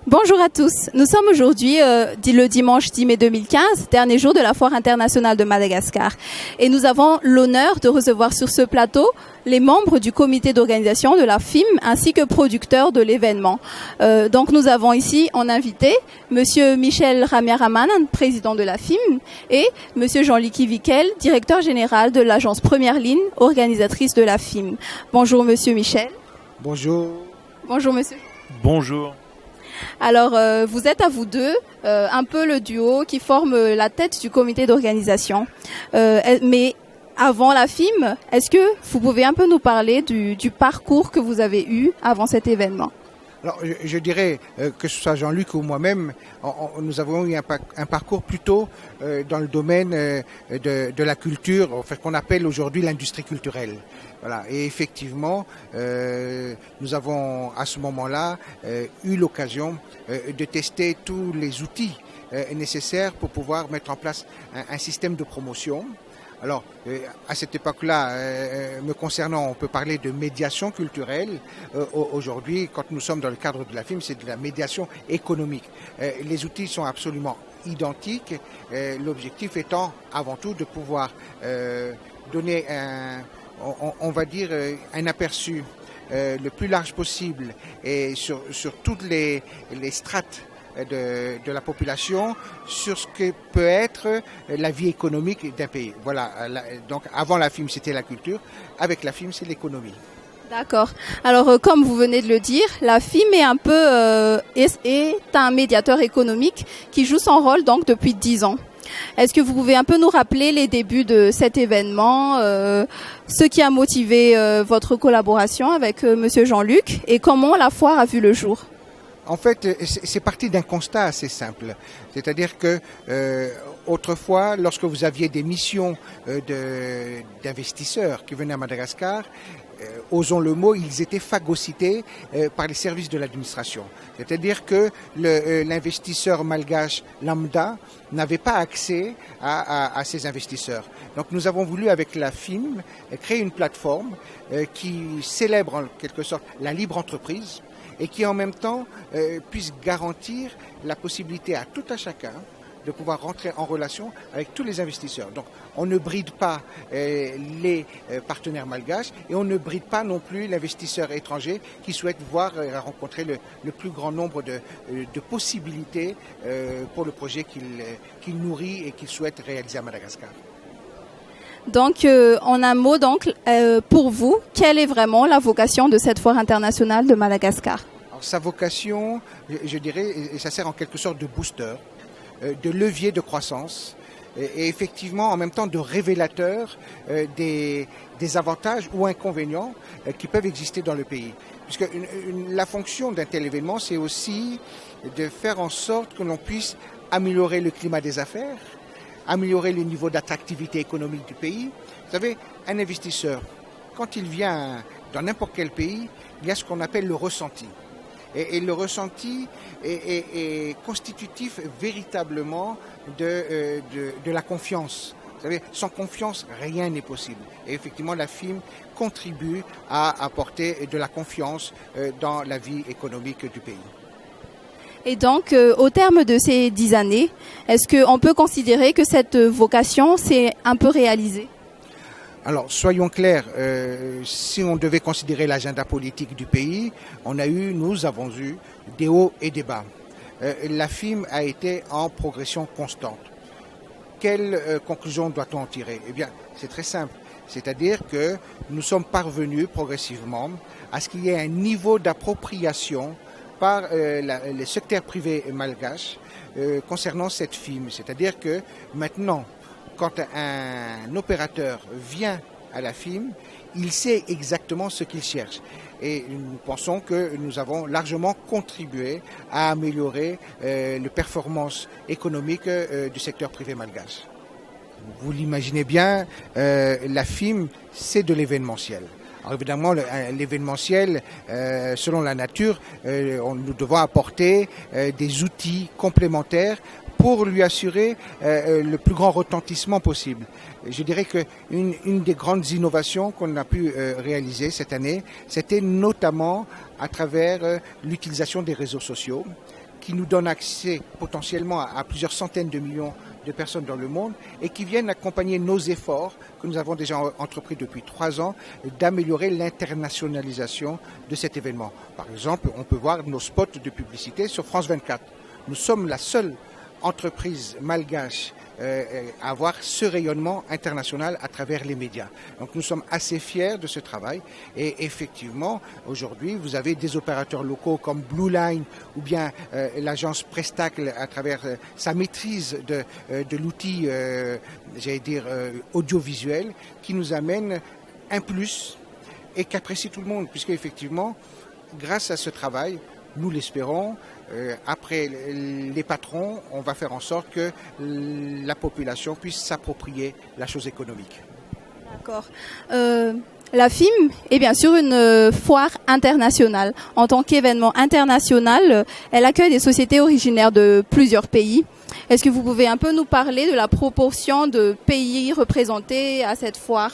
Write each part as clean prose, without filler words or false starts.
Bonjour à tous. Nous sommes aujourd'hui le dimanche 10 mai 2015, dernier jour de la Foire internationale de Madagascar. Et nous avons l'honneur de recevoir sur ce plateau les membres du comité d'organisation de la FIM ainsi que producteurs de l'événement. Donc nous avons ici en invité Monsieur Michel Ramiaramanan, président de la FIM, et Monsieur Jean-Luc Vickel, directeur général de l'agence Première Ligne, organisatrice de la FIM. Bonjour Monsieur Michel. Bonjour. Bonjour Monsieur. Bonjour. Alors, vous êtes à vous deux, un peu le duo qui forme la tête du comité d'organisation. Mais avant la FIM, est-ce que vous pouvez un peu nous parler du parcours que vous avez eu avant cet événement ? Alors, je dirais que ce soit Jean-Luc ou moi-même, nous avons eu un parcours plutôt dans le domaine de la culture, enfin, qu'on appelle aujourd'hui l'industrie culturelle. Voilà. Et effectivement, nous avons à ce moment-là eu l'occasion de tester tous les outils nécessaires pour pouvoir mettre en place un système de promotion. Alors, à cette époque-là, me concernant, on peut parler de médiation culturelle. Aujourd'hui, quand nous sommes dans le cadre de la FIM, c'est de la médiation économique. Les outils sont absolument identiques, l'objectif étant avant tout de pouvoir donner on va dire un aperçu le plus large possible et sur toutes les strates de la population sur ce que peut être la vie économique d'un pays. Voilà, donc avant la FIM c'était la culture, avec la FIM c'est l'économie. D'accord. Alors comme vous venez de le dire, la FIM est un peu est un médiateur économique qui joue son rôle donc depuis 10 ans. Est-ce que vous pouvez un peu nous rappeler les débuts de cet événement, ce qui a motivé votre collaboration avec Monsieur Jean-Luc et comment la foire a vu le jour ? En fait, c'est parti d'un constat assez simple. C'est-à-dire que autrefois, lorsque vous aviez des missions d'investisseurs qui venaient à Madagascar, osons le mot, ils étaient phagocytés par les services de l'administration. C'est-à-dire que l'investisseur malgache lambda n'avait pas accès à ces investisseurs. Donc nous avons voulu avec la FIM créer une plateforme qui célèbre en quelque sorte la libre entreprise et qui en même temps puisse garantir la possibilité à tout à chacun de pouvoir rentrer en relation avec tous les investisseurs. Donc on ne bride pas les partenaires malgaches et on ne bride pas non plus l'investisseur étranger qui souhaite voir rencontrer le plus grand nombre de possibilités pour le projet qu'il nourrit et qu'il souhaite réaliser à Madagascar. Donc, en un mot, pour vous, quelle est vraiment la vocation de cette foire internationale de Madagascar ? Alors, sa vocation, je dirais, et ça sert en quelque sorte de booster, de levier de croissance, et effectivement en même temps de révélateur des avantages ou inconvénients qui peuvent exister dans le pays. Puisque la fonction d'un tel événement, c'est aussi de faire en sorte que l'on puisse améliorer le climat des affaires, améliorer le niveau d'attractivité économique du pays. Vous savez, un investisseur, quand il vient dans n'importe quel pays, il y a ce qu'on appelle le ressenti. Et le ressenti est constitutif véritablement de la confiance. Vous savez, sans confiance, rien n'est possible. Et effectivement, la FIM contribue à apporter de la confiance dans la vie économique du pays. Et donc, au terme de ces 10 années, est-ce qu'on peut considérer que cette vocation s'est un peu réalisée ? Alors, soyons clairs, si on devait considérer l'agenda politique du pays, nous avons eu des hauts et des bas. La FIM a été en progression constante. Quelle conclusion doit-on en tirer ? Eh bien, c'est très simple. C'est-à-dire que nous sommes parvenus progressivement à ce qu'il y ait un niveau d'appropriation par les secteurs privés malgaches concernant cette FIM. C'est-à-dire que maintenant, quand un opérateur vient à la FIM, il sait exactement ce qu'il cherche. Et nous pensons que nous avons largement contribué à améliorer les performances économiques du secteur privé malgache. Vous l'imaginez bien, la FIM, c'est de l'événementiel. Alors évidemment, l'événementiel, selon la nature, nous devons apporter des outils complémentaires pour lui assurer le plus grand retentissement possible. Je dirais qu'une des grandes innovations qu'on a pu réaliser cette année, c'était notamment à travers l'utilisation des réseaux sociaux qui nous donne accès potentiellement à plusieurs centaines de millions de personnes dans le monde et qui viennent accompagner nos efforts que nous avons déjà entrepris depuis 3 ans d'améliorer l'internationalisation de cet événement. Par exemple, on peut voir nos spots de publicité sur France 24. Nous sommes la seule entreprise malgache à avoir ce rayonnement international à travers les médias. Donc nous sommes assez fiers de ce travail et effectivement aujourd'hui vous avez des opérateurs locaux comme Blue Line ou bien l'agence Prestacle à travers sa maîtrise de l'outil audiovisuel qui nous amène un plus et qu'apprécie tout le monde puisque effectivement grâce à ce travail nous l'espérons, après les patrons, on va faire en sorte que la population puisse s'approprier la chose économique. D'accord. La FIM est bien sûr une foire internationale. En tant qu'événement international, elle accueille des sociétés originaires de plusieurs pays. Est-ce que vous pouvez un peu nous parler de la proportion de pays représentés à cette foire ?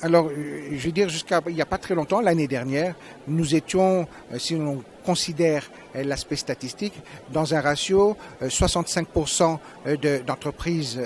Alors, je veux dire, jusqu'à il n'y a pas très longtemps, l'année dernière, nous étions, si on considère l'aspect statistique, dans un ratio 65% d'entreprises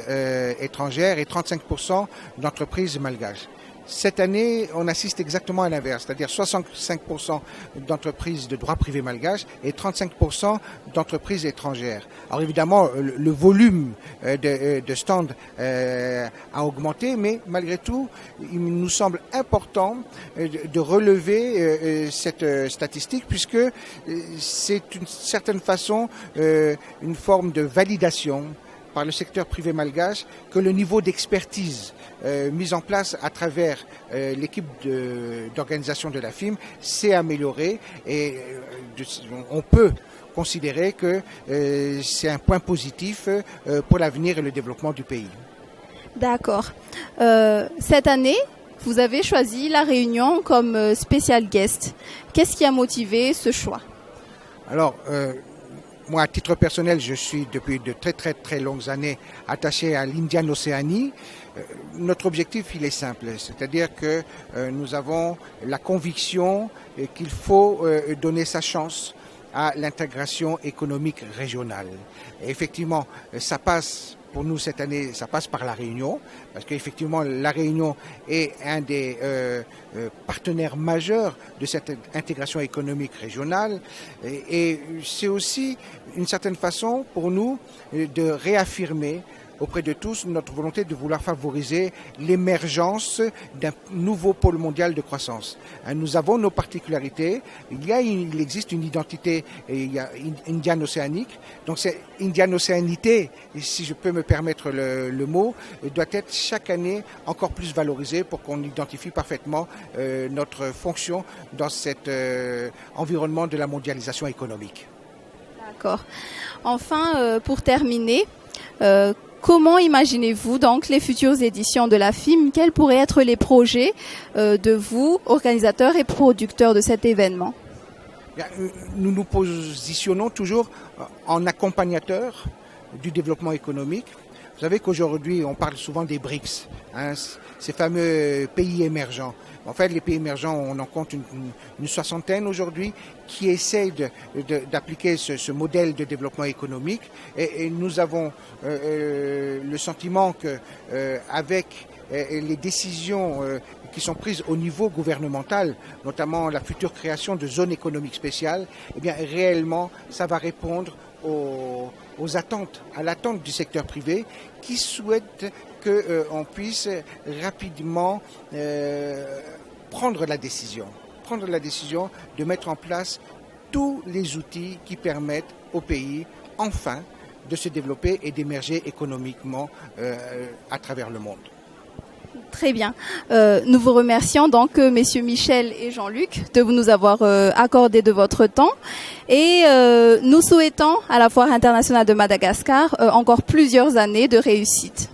étrangères et 35% d'entreprises malgaches. Cette année, on assiste exactement à l'inverse, c'est-à-dire 65% d'entreprises de droit privé malgache et 35% d'entreprises étrangères. Alors évidemment, le volume de stands a augmenté, mais malgré tout, il nous semble important de relever cette statistique puisque c'est d'une certaine façon une forme de validation par le secteur privé malgache que le niveau d'expertise mis en place à travers l'équipe d'organisation de la FIM s'est amélioré et on peut considérer que c'est un point positif pour l'avenir et le développement du pays. D'accord. Cette année, vous avez choisi La Réunion comme spécial guest. Qu'est-ce qui a motivé ce choix ? Alors, moi, à titre personnel, je suis depuis de très longues années attaché à l'Indian Océanie. Notre objectif, il est simple, c'est-à-dire que nous avons la conviction qu'il faut donner sa chance à l'intégration économique régionale. Et effectivement, ça passe pour nous cette année, ça passe par La Réunion, parce qu'effectivement La Réunion est un des partenaires majeurs de cette intégration économique régionale et c'est aussi une certaine façon pour nous de réaffirmer auprès de tous notre volonté de vouloir favoriser l'émergence d'un nouveau pôle mondial de croissance. Nous avons nos particularités, il existe une identité indiano-océanique, donc cette indiano-océanité, si je peux me permettre le mot, doit être chaque année encore plus valorisée pour qu'on identifie parfaitement notre fonction dans cet environnement de la mondialisation économique. D'accord. Enfin, pour terminer, comment imaginez-vous donc les futures éditions de la FIM ? Quels pourraient être les projets de vous, organisateurs et producteurs de cet événement ? Nous nous positionnons toujours en accompagnateurs du développement économique. Vous savez qu'aujourd'hui, on parle souvent des BRICS, ces fameux pays émergents. En fait, les pays émergents, on en compte une soixantaine aujourd'hui qui essayent d'appliquer ce modèle de développement économique. Et nous avons le sentiment que avec les décisions qui sont prises au niveau gouvernemental, notamment la future création de zones économiques spéciales, eh bien réellement, ça va répondre aux attentes, à l'attente du secteur privé qui souhaite qu'on puisse rapidement prendre la décision de mettre en place tous les outils qui permettent au pays, enfin, de se développer et d'émerger économiquement à travers le monde. Très bien. Nous vous remercions donc, messieurs Michel et Jean-Luc, de nous avoir accordé de votre temps. Et nous souhaitons à la Foire internationale de Madagascar encore plusieurs années de réussite.